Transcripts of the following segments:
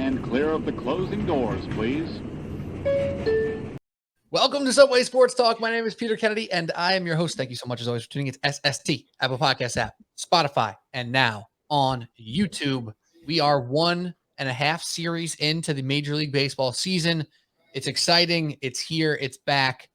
Stand clear of the closing doors, please. Welcome to Subway Sports Talk. My name is Peter Kennedy, and I am your host. Thank you so much, as always, for tuning in to SST, Apple Podcast app, Spotify, and now on YouTube. We are 1.5 series into the Major League Baseball season. It's exciting. It's here. It's back.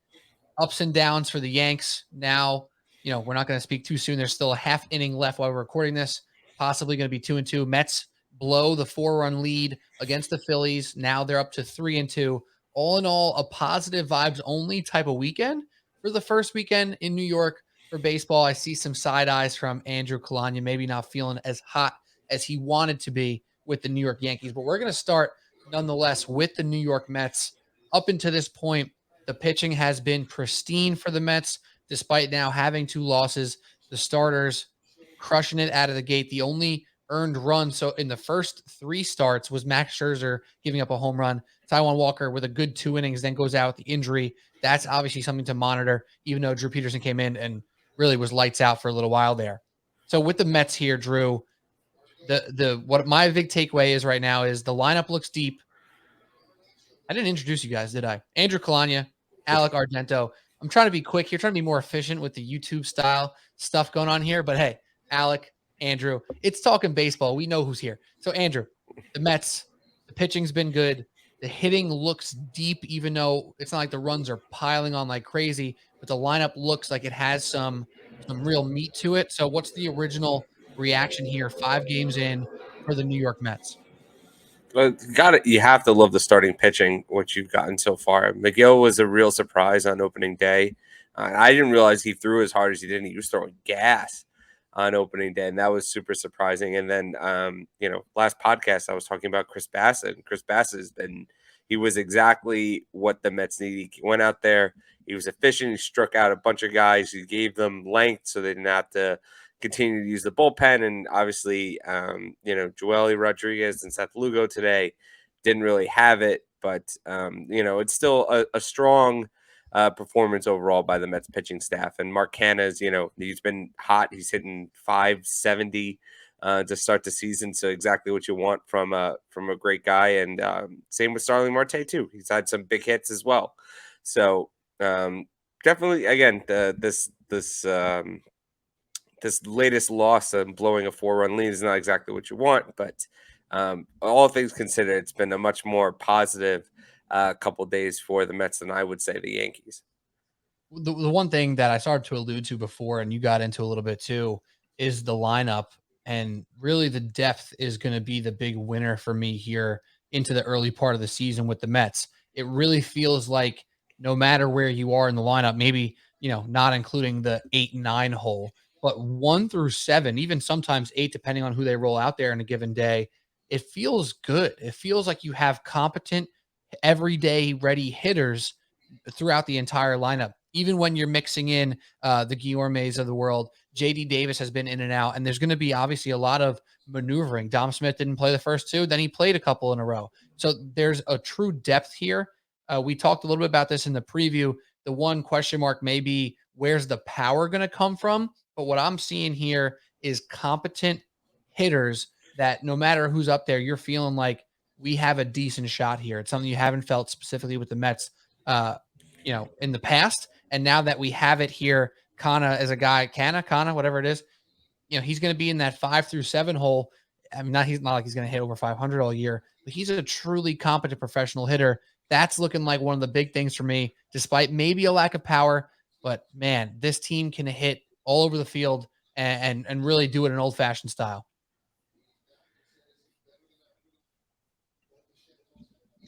Ups and downs for the Yanks. Now, we're not going to speak too soon. There's still a half inning left while we're recording this. Possibly going to be 2-2. Mets blow the 4-run lead against the Phillies. Now they're up to 3-2. All in all, a positive vibes only type of weekend for the first weekend in New York for baseball. I see some side eyes from Andrew Calagna, maybe not feeling as hot as he wanted to be with the New York Yankees. But we're going to start nonetheless with the New York Mets. Up until this point, the pitching has been pristine for the Mets, despite now having 2 losses. The starters crushing it out of the gate. The only earned run so in the first 3 starts was Max Scherzer giving up a home run. Taijuan Walker with a good 2 innings, then goes out with the injury. That's obviously something to monitor, even though Drew Peterson came in and really was lights out for a little while there. So with the Mets here, Drew, what my big takeaway is right now is the lineup looks deep. I didn't introduce you guys, did I? Andrew Calagna, Alec Argento. I'm trying to be quick here, trying to be more efficient with the YouTube style stuff going on here. But hey, Alec, Andrew, it's talking baseball. We know who's here. So Andrew, the Mets, the pitching's been good. The hitting looks deep, even though it's not like the runs are piling on like crazy, but the lineup looks like it has some real meat to it. So what's the original reaction here 5 games in for the New York Mets? You have to love the starting pitching, what you've gotten so far. McGill was a real surprise on opening day. I didn't realize he threw as hard as he did. He was throwing gas on opening day, and that was super surprising. And then, last podcast I was talking about Chris Bassett. And Chris Bassett he was exactly what the Mets needed. He went out there, he was efficient. He struck out a bunch of guys. He gave them length so they didn't have to continue to use the bullpen. And obviously, Joely Rodriguez and Seth Lugo today didn't really have it, but it's still a strong performance overall by the Mets pitching staff. And Mark Canha's, he's been hot. He's hitting 570 to start the season. So exactly what you want from a great guy. And same with Starling Marte too. He's had some big hits as well. So definitely, again, this latest loss and blowing a 4-run lead is not exactly what you want, but all things considered, it's been a much more positive couple days for the Mets than I would say the Yankees. The one thing that I started to allude to before, and you got into a little bit too, is the lineup. And really the depth is going to be the big winner for me here into the early part of the season with the Mets. It really feels like no matter where you are in the lineup, maybe, not including the 8 and 9 hole, but 1 through 7, even sometimes 8, depending on who they roll out there in a given day, it feels good. It feels like you have competent, everyday ready hitters throughout the entire lineup. Even when you're mixing in the Guillormes of the world, J.D. Davis has been in and out, and there's going to be obviously a lot of maneuvering. Dom Smith didn't play the first 2, then he played a couple in a row. So there's a true depth here. We talked a little bit about this in the preview. The one question mark may be, where's the power going to come from? But what I'm seeing here is competent hitters that no matter who's up there, you're feeling like we have a decent shot here. It's something you haven't felt specifically with the Mets, in the past. And now that we have it here, Kana as a guy, Kana, whatever it is, he's going to be in that 5 through 7 hole. I mean, he's not like he's going to hit over 500 all year, but he's a truly competent professional hitter. That's looking like one of the big things for me, despite maybe a lack of power. But man, this team can hit all over the field and really do it in old fashioned style.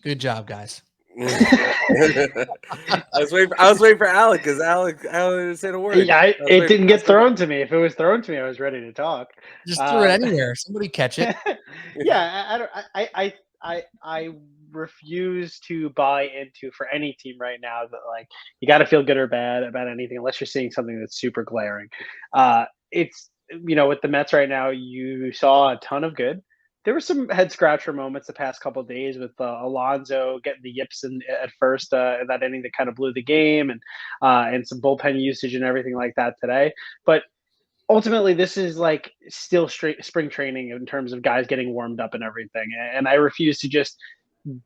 Good job, guys. I was waiting for Alec because Alec said a word. Yeah, it didn't get thrown to me. If it was thrown to me, I was ready to talk. Just threw it anywhere. Somebody catch it. Yeah, I refuse to buy into for any team right now that like you got to feel good or bad about anything unless you're seeing something that's super glaring. It's with the Mets right now, you saw a ton of good. There were some head scratcher moments the past couple of days with Alonso getting the yips at first in that inning that kind of blew the game, and some bullpen usage and everything like that today. But ultimately, this is like still straight spring training in terms of guys getting warmed up and everything. And I refuse to just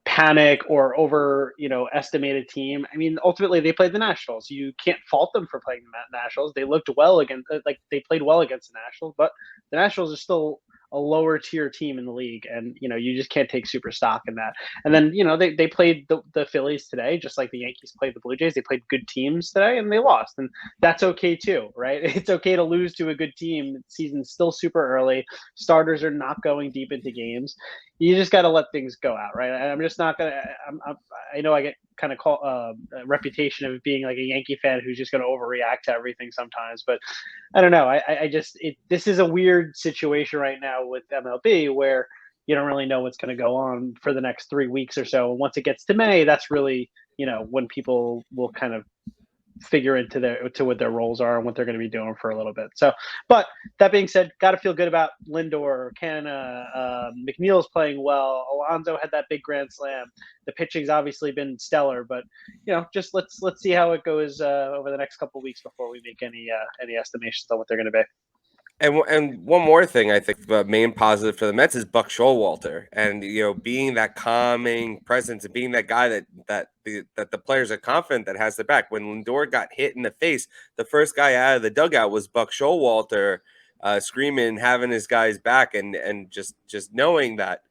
panic or estimate a team. I mean, ultimately, they played the Nationals. You can't fault them for playing the Nationals. They looked well against, like they played well against the Nationals, but the Nationals are still a lower tier team in the league, and you just can't take super stock in that. And then they played the Phillies today, just like the Yankees played the Blue Jays. They played good teams today, and they lost, and that's okay too, right? It's okay to lose to a good team. The season's still super early. Starters are not going deep into games. You just got to let things go out, right? I'm just not gonna. I know I get kind of a reputation of being like a Yankee fan who's just going to overreact to everything sometimes, but I don't know. This is a weird situation right now with MLB where you don't really know what's going to go on for the next 3 weeks or so. And once it gets to May, that's really when people will kind of figure into what their roles are and what they're going to be doing for a little bit. So, but that being said, got to feel good about Lindor, Canna, McNeil's playing well. Alonso had that big grand slam. The pitching's obviously been stellar, but just let's see how it goes over the next couple of weeks before we make any estimations on what they're going to be. And one more thing, I think the main positive for the Mets is Buck Showalter, and being that calming presence and being that guy that the players are confident that has their back. When Lindor got hit in the face, the first guy out of the dugout was Buck Showalter, screaming, having his guy's back, and just knowing that.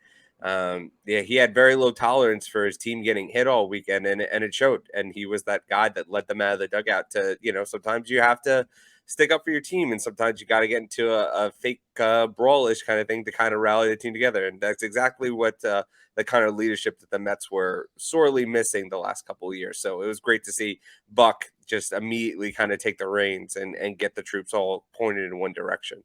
He had very low tolerance for his team getting hit all weekend, and it showed. And he was that guy that led them out of the dugout. To sometimes you have to stick up for your team, and sometimes you got to get into a fake brawlish kind of thing to kind of rally the team together. And that's exactly what the kind of leadership that the Mets were sorely missing the last couple of years. So it was great to see Buck just immediately kind of take the reins and get the troops all pointed in one direction.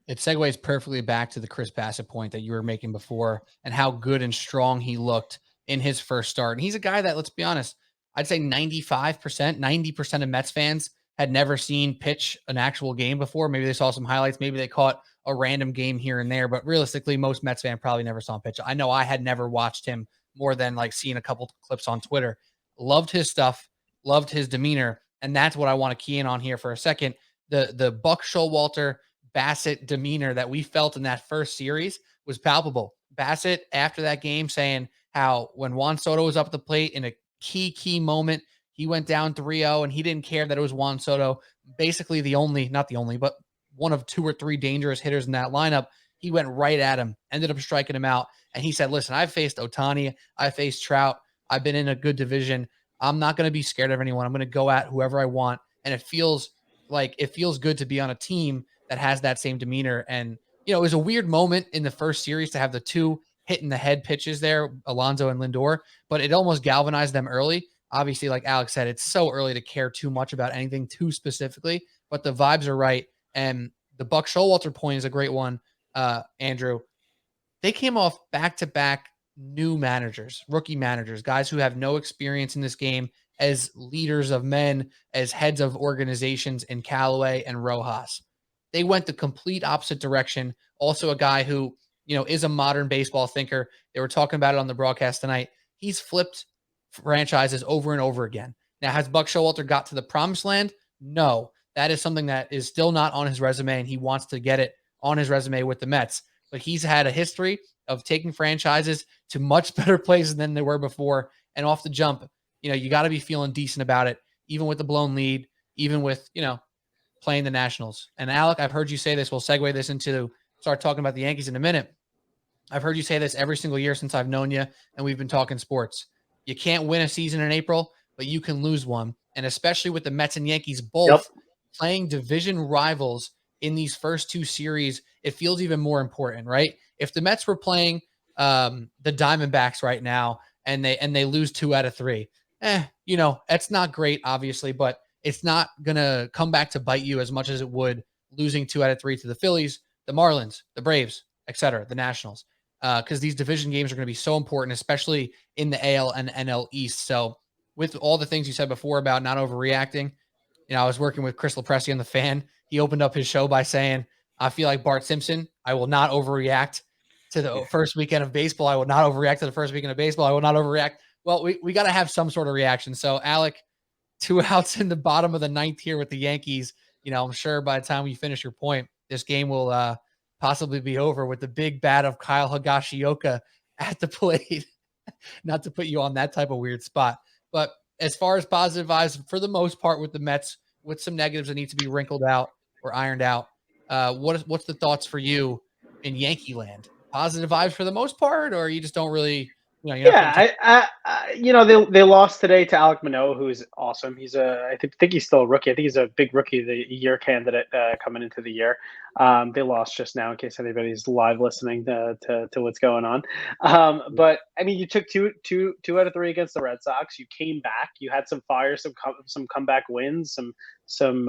It segues perfectly back to the Chris Bassett point that you were making before and how good and strong he looked in his first start. And he's a guy that, let's be honest, I'd say 95%, 90% of Mets fans had never seen pitch an actual game before. Maybe they saw some highlights. Maybe they caught a random game here and there. But realistically, most Mets fans probably never saw him pitch. I know I had never watched him more than like seeing a couple clips on Twitter. Loved his stuff. Loved his demeanor. And that's what I want to key in on here for a second. The Buck Showalter Bassett demeanor that we felt in that first series was palpable. Bassett, after that game, saying how when Juan Soto was up at the plate in a key moment, he went down 3-0 and he didn't care that it was Juan Soto, basically not the only, but one of 2 or 3 dangerous hitters in that lineup. He went right at him, ended up striking him out. And he said, listen, I've faced Ohtani, I faced Trout, I've been in a good division. I'm not going to be scared of anyone. I'm going to go at whoever I want. And it feels good to be on a team that has that same demeanor. And, it was a weird moment in the first series to have the 2 hit in the head pitches there, Alonso and Lindor, but it almost galvanized them early. Obviously, like Alex said, it's so early to care too much about anything too specifically, but the vibes are right. And the Buck Showalter point is a great one, Andrew. They came off back-to-back new managers, rookie managers, guys who have no experience in this game as leaders of men, as heads of organizations in Callaway and Rojas. They went the complete opposite direction. Also a guy who, is a modern baseball thinker. They were talking about it on the broadcast tonight. He's flipped franchises over and over again. Now, has Buck Showalter got to the promised land? No. That is something that is still not on his resume, and he wants to get it on his resume with the Mets. But he's had a history of taking franchises to much better places than they were before. And off the jump, you got to be feeling decent about it, even with the blown lead, even with, playing the Nationals. And Alec, I've heard you say this. We'll segue this into start talking about the Yankees in a minute. I've heard you say this every single year since I've known you, and we've been talking sports. You can't win a season in April, but you can lose one. And especially with the Mets and Yankees both playing division rivals in these first 2 series, it feels even more important, right? If the Mets were playing the Diamondbacks right now and they lose 2 out of 3, it's not great, obviously, but it's not going to come back to bite you as much as it would losing 2 out of 3 to the Phillies, the Marlins, the Braves, etc., the Nationals, because these division games are going to be so important, especially in the AL and NL East. So with all the things you said before about not overreacting, I was working with Chris Lepresti on The Fan. He opened up his show by saying, I feel like Bart Simpson. I will not overreact to the first weekend of baseball. I will not overreact to the first weekend of baseball. I will not overreact. Well, we got to have some sort of reaction. So, Alec, 2 outs in the bottom of the 9th here with the Yankees. I'm sure by the time we finish your point, this game will possibly be over with the big bat of Kyle Higashioka at the plate. Not to put you on that type of weird spot, but as far as positive vibes, for the most part with the Mets, with some negatives that need to be wrinkled out or ironed out, what's the thoughts for you in Yankee land? Positive vibes for the most part, or you just don't really, you're not Yeah, they lost today to Alec Manoah, who's awesome. I think he's still a rookie. I think he's a big rookie of the year candidate coming into the year. They lost just now, in case anybody's live listening to what's going on. But I mean, you took two out of three against the Red Sox. You came back. You had some fire, some comeback wins, some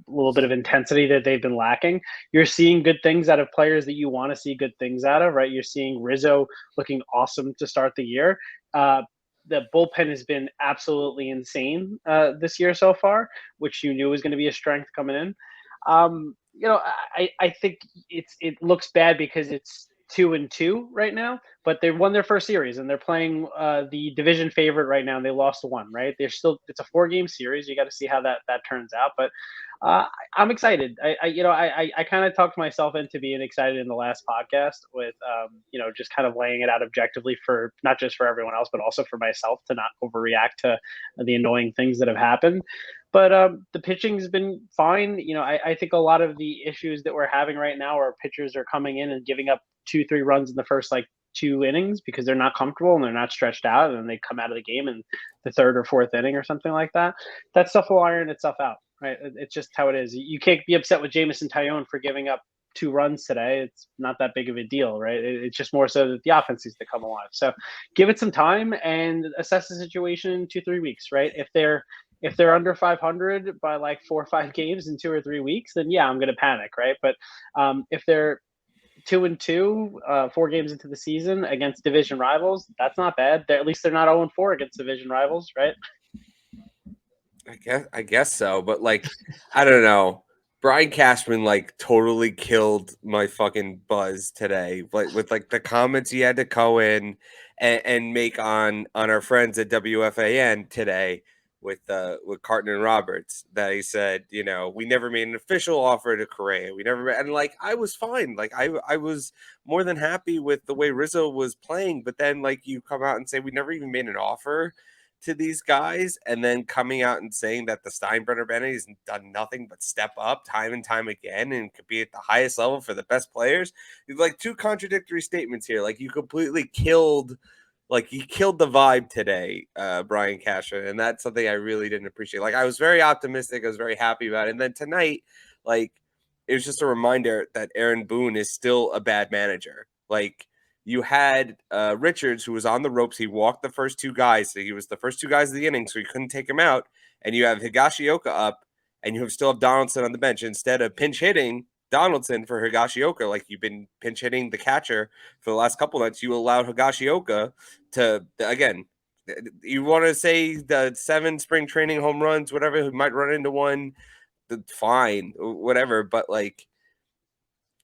little bit of intensity that they've been lacking. You're seeing good things out of players that you want to see good things out of, right? You're seeing Rizzo looking awesome to start the year. The bullpen has been absolutely insane this year so far, which you knew was going to be a strength coming in. I think it looks bad because it's 2-2 right now, but they won their first series and they're playing the division favorite right now, and they lost one. Right, it's a 4-game series. You got to see how that turns out, but I'm excited. I kind of talked myself into being excited in the last podcast with just kind of laying it out objectively for not just for everyone else, but also for myself to not overreact to the annoying things that have happened. But the pitching's been fine. I think a lot of the issues that we're having right now are pitchers are coming in and giving up 2-3 runs in the first 2 innings because they're not comfortable and they're not stretched out, and then they come out of the game in the 3rd or 4th inning or something like that. That stuff will iron itself out, right? It's just how it is. You can't be upset with Jameson Taillon for giving up 2 runs today. It's not that big of a deal, right? It's just more so that the offense needs to come alive. So give it some time and assess the situation in 2-3 weeks, right? If they're under 500 by 4 or 5 games in 2 or 3 weeks, then yeah, I'm going to panic, right? But if they're 2-2, 4 games into the season against division rivals, that's not bad. At least they're not 0-4 against division rivals, right? I guess so, but I don't know. Brian Cashman totally killed my fucking buzz today, with the comments he had to go in and make on our friends at WFAN today with Carton and Roberts, that he said, we never made an official offer to Correa. We never and I was fine. I was more than happy with the way Rizzo was playing, but then you come out and say we never even made an offer to these guys, and then coming out and saying that the Steinbrenner Bennett has done nothing but step up time and time again and could be at the highest level for the best players. It's 2 contradictory statements here. You completely killed he killed the vibe today, Brian Cashman, and that's something I really didn't appreciate. I was very optimistic. I was very happy about it. And then tonight, it was just a reminder that Aaron Boone is still a bad manager. You had Richards, who was on the ropes. He walked the first 2 guys. So he was the first 2 guys of the inning, so you couldn't take him out. And you have Higashioka up, and you still have Donaldson on the bench. Instead of pinch hitting Donaldson for Higashioka, you've been pinch hitting the catcher for the last couple nights, you allowed Higashioka to, again, you want to say the 7 spring training home runs, whatever, he might run into one, fine, whatever. But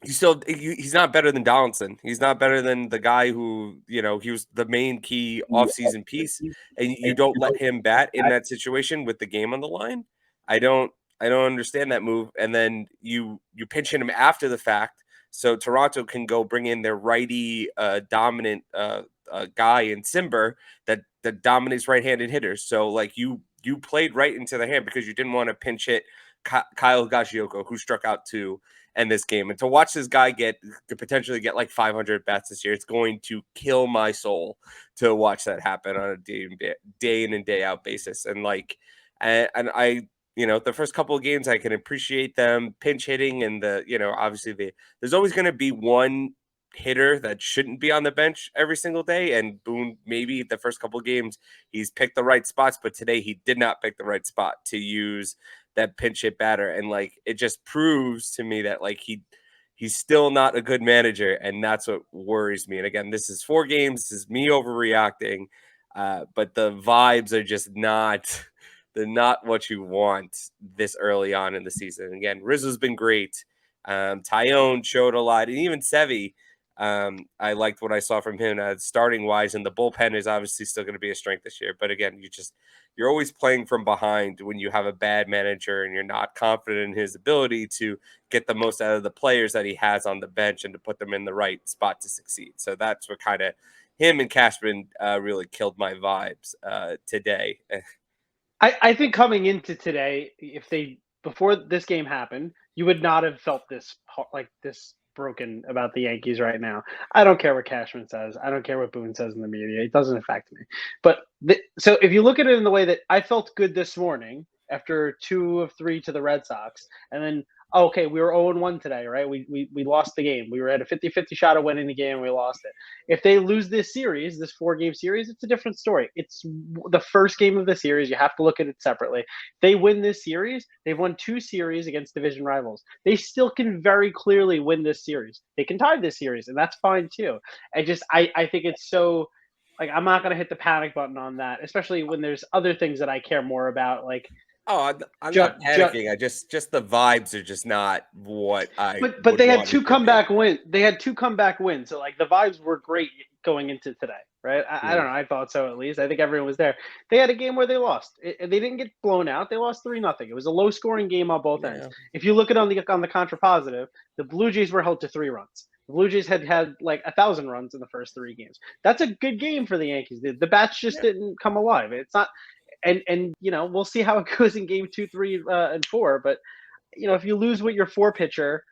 he's not better than Donaldson. He's not better than the guy who, he was the main key offseason piece, and you don't let him bat in that situation with the game on the line. I don't understand that move. And then you pinch hit him after the fact, so Toronto can go bring in their righty dominant guy in Simber that dominates right-handed hitters. So you played right into the hand because you didn't want to pinch hit Kyle Higashioka, who struck out 2 in this game. And to watch this guy could potentially get 500 bats this year, it's going to kill my soul to watch that happen on a day in and day out basis. And and I, the first couple of games, I can appreciate them pinch hitting, and obviously there's always going to be one hitter that shouldn't be on the bench every single day. And Boone, maybe the first couple of games, he's picked the right spots, but today he did not pick the right spot to use that pinch hit batter. And it just proves to me that he's still not a good manager, and that's what worries me. And again, this is 4 games, this is me overreacting, but the vibes are just not they're not what you want this early on in the season. Again, Rizzo's been great. Taillon showed a lot, and even Sevy, I liked what I saw from him starting wise, and the bullpen is obviously still going to be a strength this year. But again, you're always playing from behind when you have a bad manager and you're not confident in his ability to get the most out of the players that he has on the bench and to put them in the right spot to succeed. So that's what kind of him and Cashman really killed my vibes today. I think coming into today, before this game happened, you would not have felt this broken about the Yankees right now. I don't care what Cashman says. I don't care what Boone says in the media. It doesn't affect me. But so if you look at it in the way that I felt good this morning after 2 of 3 to the Red Sox, and then okay, we were 0-1 today, right? We lost the game. We were at a 50-50 shot of winning the game, and we lost it. If they lose this series, this 4-game series, it's a different story. It's the first game of the series. You have to look at it separately. They win this series. They've won 2 series against division rivals. They still can very clearly win this series. They can tie this series, and that's fine too. I think it's so like I'm not going to hit the panic button on that, especially when there's other things that I care more about, like Oh, I'm not panicking. I just the vibes are just not what I. But they had 2 comeback wins. They had 2 comeback wins. So like the vibes were great going into today, right? I don't know. I thought so at least. I think everyone was there. They had a game where they lost. They didn't get blown out. They lost 3-0. It was a low scoring game on both ends. If you look at on the contrapositive, the Blue Jays were held to 3 runs. The Blue Jays had like 1,000 runs in the first 3 games. That's a good game for the Yankees. The bats just didn't come alive. It's not. And we'll see how it goes in game 2, 3, and 4. But if you lose with your 4 pitcher,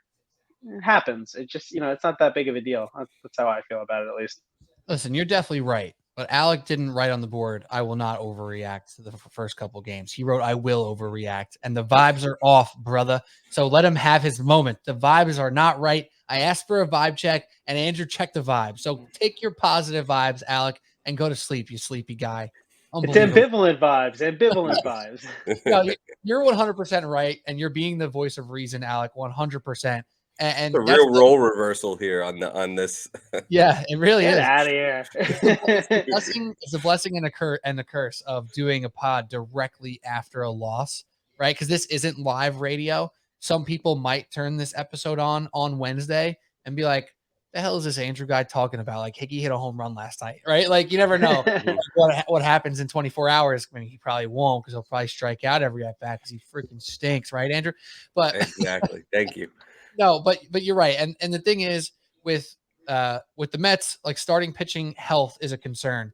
it happens. It just it's not that big of a deal. That's how I feel about it, at least. Listen, you're definitely right. But Alec didn't write on the board, I will not overreact to the first couple games. He wrote, I will overreact. And the vibes are off, brother. So let him have his moment. The vibes are not right. I asked for a vibe check, and Andrew checked the vibe. So take your positive vibes, Alec, and go to sleep, you sleepy guy. It's ambivalent vibes. No, you're 100% right, and you're being the voice of reason, Alec, 100%. And the real role reversal here on this. Yeah, it really is. Get out of here. It's a blessing and a curse of doing a pod directly after a loss, right? Because this isn't live radio. Some people might turn this episode on Wednesday and be like, the hell is this Andrew guy talking about? Like, Hickey hit a home run last night, right? Like, you never know what happens in 24 hours. I mean, he probably won't, because he'll probably strike out every at bat because he freaking stinks, right, Andrew? But exactly. Thank you. No, but you're right. And the thing is with the Mets, like, starting pitching health is a concern.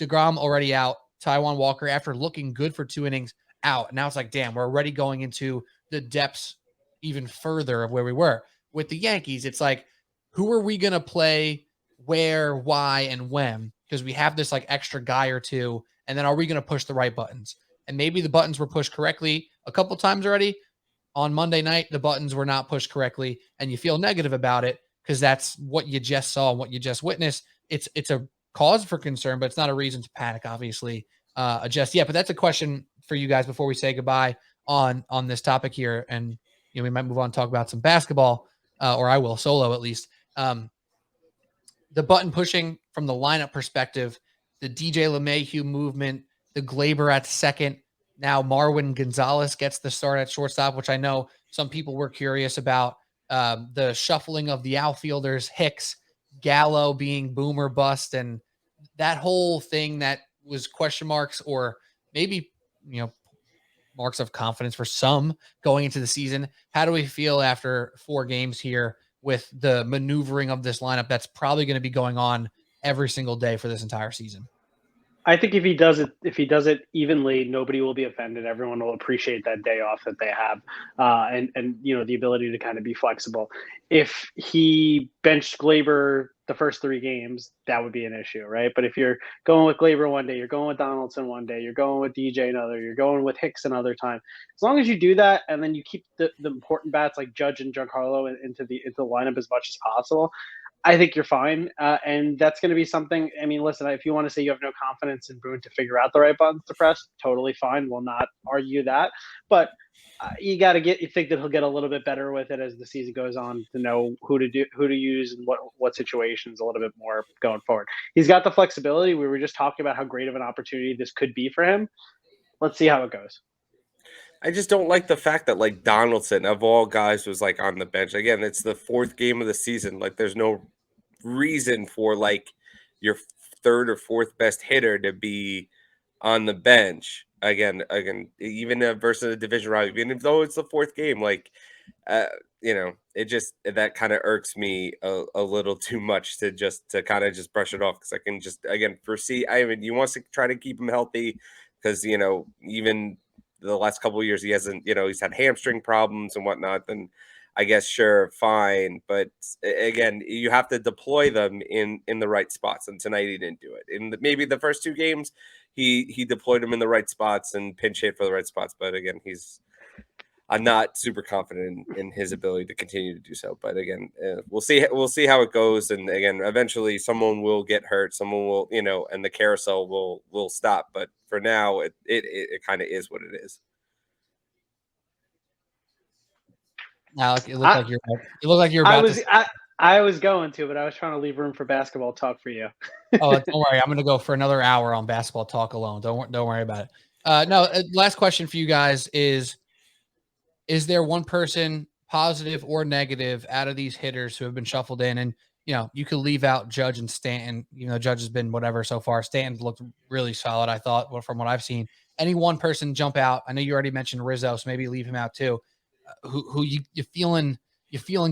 DeGrom already out. Taijuan Walker, after looking good for 2 innings, out. Now it's like, damn, we're already going into the depths even further of where we were. With the Yankees, it's like, who are we going to play, where, why, and when? Because we have this like extra guy or 2, and then are we going to push the right buttons? And maybe the buttons were pushed correctly a couple times already. On Monday night, the buttons were not pushed correctly, and you feel negative about it because that's what you just saw and what you just witnessed. It's a cause for concern, but it's not a reason to panic, obviously, just yet. But that's a question for you guys before we say goodbye on this topic here. And we might move on and talk about some basketball, or I will, solo at least. The button pushing from the lineup perspective, the DJ LeMahieu movement, the Glaber at second. Now Marwin Gonzalez gets the start at shortstop, which I know some people were curious about. The shuffling of the outfielders, Hicks, Gallo being boom or bust, and that whole thing that was question marks, or maybe, marks of confidence for some going into the season. How do we feel after 4 games here with the maneuvering of this lineup that's probably going to be going on every single day for this entire season? I think if he does it evenly, nobody will be offended. Everyone will appreciate that day off that they have, and the ability to kind of be flexible. If he benched Glaber the first 3 games, that would be an issue, right? But if you're going with Glaber one day, you're going with Donaldson one day, you're going with DJ another, you're going with Hicks another time. As long as you do that, and then you keep the important bats like Judge and Giancarlo into the lineup as much as possible, I think you're fine. And that's going to be something. I mean, listen, if you want to say you have no confidence in Boone to figure out the right buttons to press, totally fine. We'll not argue that. But you think that he'll get a little bit better with it as the season goes on, to know who to use and what situations a little bit more going forward. He's got the flexibility. We were just talking about how great of an opportunity this could be for him. Let's see how it goes. I just don't like the fact that, like, Donaldson, of all guys, was like on the bench. Again, it's the 4th game of the season. Like, there's no reason for like your third or fourth best hitter to be on the bench again, even versus a division rival, even though it's the fourth game, like, it just that kind of irks me a little too much to kind of just brush it off because I can just again foresee. I mean, you want to try to keep him healthy because even the last couple of years he hasn't, he's had hamstring problems and whatnot. Then I guess sure, fine, but again, you have to deploy them in the right spots, and tonight he didn't do it. Maybe the first two games he deployed them in the right spots and pinch hit for the right spots, but again, I'm not super confident in his ability to continue to do so. But again, we'll see how it goes, and again, eventually someone will get hurt, someone will, and the carousel will stop. But for now, it kind of is what it is. Alec, it looked like you're about to. I was going to, but I was trying to leave room for basketball talk for you. Oh, don't worry. I'm going to go for another hour on basketball talk alone. Don't worry about it. No, last question for you guys is there one person, positive or negative, out of these hitters who have been shuffled in? And, you could leave out Judge and Stanton. Judge has been whatever so far. Stanton looked really solid, I thought, from what I've seen. Any one person jump out? I know you already mentioned Rizzo, so maybe leave him out too. Who you feeling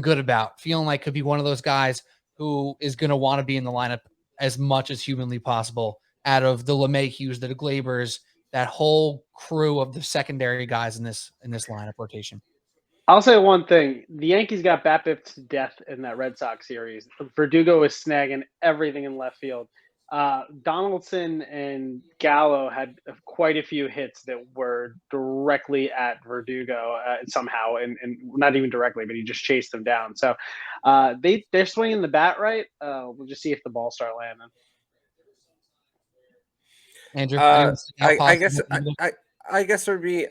good about, feeling like could be one of those guys who is going to want to be in the lineup as much as humanly possible out of the LeMahieu's, the Glabers, that whole crew of the secondary guys in this lineup rotation? I'll say one thing. The Yankees got BABIP to death in that Red Sox series. Verdugo was snagging everything in left field. Donaldson and Gallo had quite a few hits that were directly at Verdugo somehow, and not even directly, but he just chased them down. So they're swinging the bat right. We'll just see if the balls start landing. Andrew, I guess it would be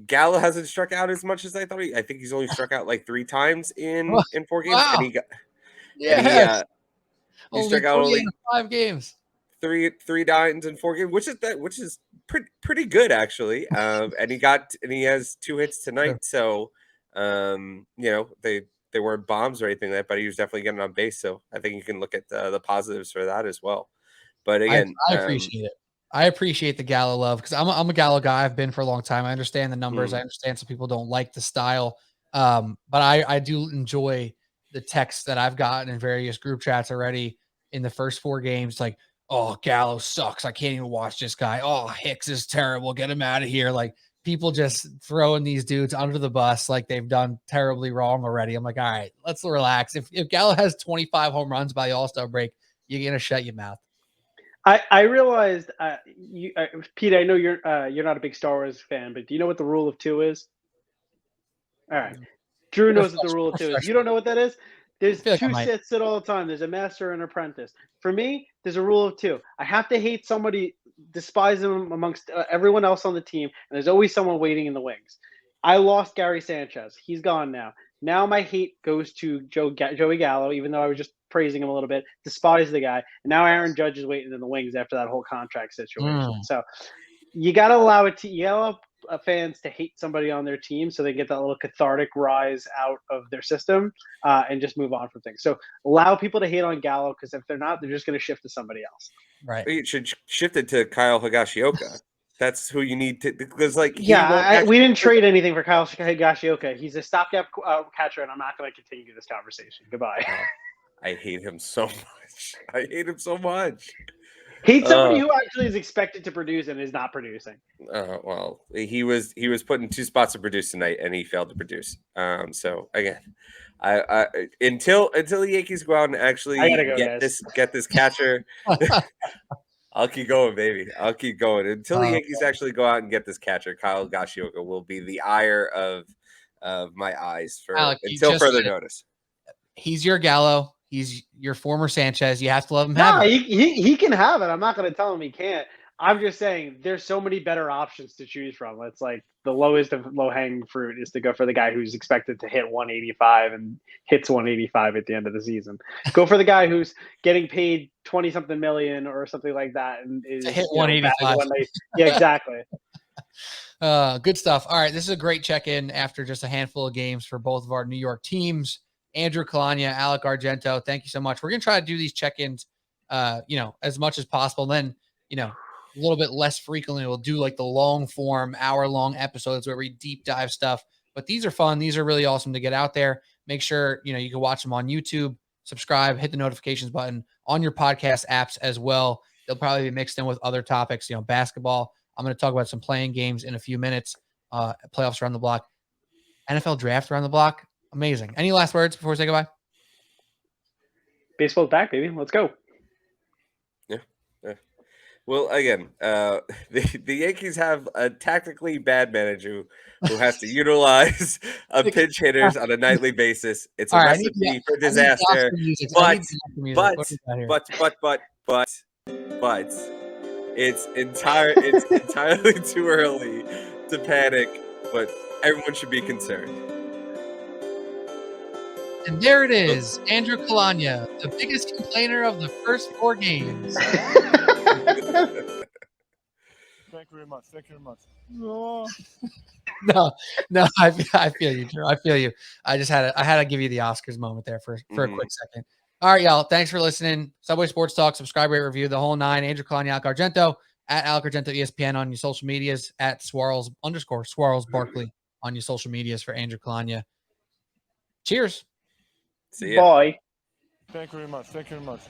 Gallo hasn't struck out as much as I thought. I think he's only struck out like 3 times in 4 games, wow. and he got he only struck out only 5 games. Three dines in 4 games, which is pretty good actually. And he has 2 hits tonight, so they weren't bombs or anything like that, but he was definitely getting on base. So I think you can look at the positives for that as well. But again, I appreciate it. I appreciate the Gallo love because I'm a Gallo guy. I've been for a long time. I understand the numbers. I understand some people don't like the style, but I do enjoy the texts that I've gotten in various group chats already in the first 4 games. Like, oh, Gallo sucks. I can't even watch this guy. Oh, Hicks is terrible. Get him out of here. Like, people just throwing these dudes under the bus like they've done terribly wrong already. I'm like, all right, let's relax. If Gallo has 25 home runs by the All-Star break, you're going to shut your mouth. I realized, Pete, I know you're not a big Star Wars fan, but do you know what the rule of 2 is? All right. Drew knows what the rule of 2 is. You don't know what that is? There's 2 Siths at all the time. There's a master and an apprentice. For me, there's a rule of 2. I have to hate somebody, despise them amongst everyone else on the team, and there's always someone waiting in the wings. I lost Gary Sanchez. He's gone now. Now my hate goes to Joey Gallo, even though I was just praising him a little bit, despise the guy. And now Aaron Judge is waiting in the wings after that whole contract situation. So you got to allow fans to hate somebody on their team so they get that little cathartic rise out of their system and just move on from things. So allow people to hate on Gallo, because if they're not, they're just going to shift to somebody else. Right. You should shift it to Kyle Higashioka. That's who you need to, because we didn't trade anything for Kyle Higashioka. He's a stopgap catcher, and I'm not going to continue this conversation. Goodbye. I hate him so much. Hate somebody who actually is expected to produce and is not producing. Well, he was put in 2 spots to produce tonight, and he failed to produce. So again, I until the Yankees go out and actually get this catcher. I'll keep going, baby. I'll keep going until the Yankees actually go out and get this catcher. Kyle Higashioka will be the ire of my eyes until further notice. He's your Gallo. He's your former Sanchez. You have to let him have it. He can have it. I'm not going to tell him he can't. I'm just saying there's so many better options to choose from. It's like the lowest of low-hanging fruit is to go for the guy who's expected to hit 185 and hits 185 at the end of the season. Go for the guy who's getting paid 20-something million or something like that and is hit 185. Yeah, exactly. Good stuff. All right, this is a great check-in after just a handful of games for both of our New York teams. Andrew Calagna, Alec Argento. Thank you so much. We're going to try to do these check-ins, as much as possible. Then, a little bit less frequently, we'll do like the long form, hour-long episodes where we deep dive stuff. But these are fun. These are really awesome to get out there. Make sure, you can watch them on YouTube, subscribe, hit the notifications button on your podcast apps as well. They'll probably be mixed in with other topics, basketball. I'm going to talk about some playing games in a few minutes. Playoffs around the block, NFL draft around the block. Amazing. Any last words before we say goodbye? Baseball's back, baby. Let's go. Yeah. Well, again, the Yankees have a tactically bad manager who has to utilize pinch hitters on a nightly basis. It's a recipe for disaster. But it's entirely too early to panic. But everyone should be concerned. And there it is, Andrew Calagna, the biggest complainer of the first 4 games. Thank you very much. No, I feel you, Drew. I feel you. I had to give you the Oscars moment there for a quick second. All right, y'all. Thanks for listening. Subway Sports Talk, subscribe, rate, review, the whole 9. Andrew Calagna, Alec Argento, at Alec Argento ESPN on your social medias, at @Swirls Barkley on your social medias for Andrew Calagna. Cheers. See ya. Bye. Thank you very much.